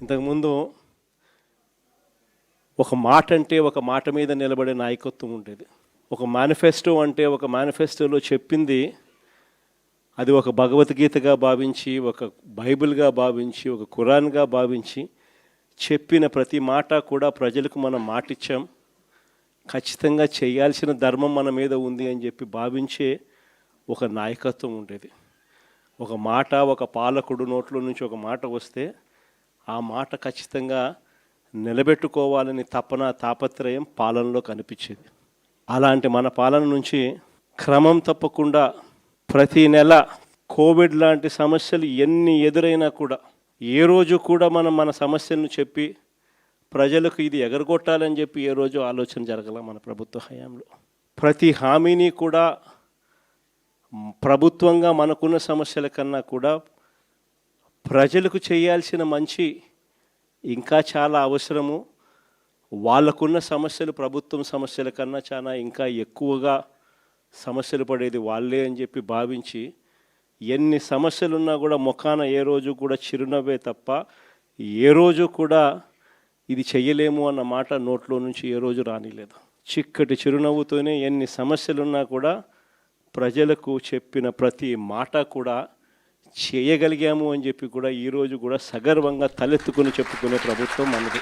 ఇంతకుముందు ఒక మాట అంటే ఒక మాట మీద నిలబడే నాయకత్వం ఉండేది. ఒక మేనిఫెస్టో అంటే ఒక మేనిఫెస్టోలో చెప్పింది అది ఒక భగవద్గీతగా భావించి, ఒక బైబిల్గా భావించి, ఒక ఖురాన్గా భావించి చెప్పిన ప్రతి మాట కూడా ప్రజలకు మనం మాటిచ్చాం, ఖచ్చితంగా చేయాల్సిన ధర్మం మన మీద ఉంది అని చెప్పి భావించే ఒక నాయకత్వం ఉండేది. ఒక మాట, ఒక పాలకుడు నోట్లో నుంచి ఒక మాట వస్తే ఆ మాట ఖచ్చితంగా నిలబెట్టుకోవాలని తపన తాపత్రయం పాలనలో కనిపించేది. అలాంటి మన పాలన నుంచి క్రమం తప్పకుండా ప్రతి నెల కోవిడ్ లాంటి సమస్యలు ఎన్ని ఎదురైనా కూడా ఏ రోజు కూడా మనం మన సమస్యలను చెప్పి ప్రజలకు ఇది ఎగరగొట్టాలని చెప్పి ఏ రోజు ఆలోచన జరగల మన ప్రభుత్వ హయాంలో. ప్రతి హామీని కూడా ప్రభుత్వంగా మనకున్న సమస్యల కన్నా కూడా ప్రజలకు చేయాల్సిన మంచి ఇంకా చాలా అవసరము. వాళ్ళకున్న సమస్యలు ప్రభుత్వం సమస్యల కన్నా చాలా ఇంకా ఎక్కువగా సమస్యలు పడేది వాళ్ళే అని చెప్పి భావించి ఎన్ని సమస్యలున్నా కూడా ముఖాన ఏ రోజు కూడా చిరునవ్వే తప్ప ఏ రోజు కూడా ఇది చెయ్యలేము అన్న మాట నోట్లో నుంచి ఏ రోజు రానిలేదు. చిక్కటి చిరునవ్వుతోనే ఎన్ని సమస్యలున్నా కూడా ప్రజలకు చెప్పిన ప్రతి మాట కూడా చేయగలిగాము అని చెప్పి కూడా ఈరోజు కూడా సగర్వంగా తలెత్తుకుని చెప్పుకునే ప్రభుత్వం మనది.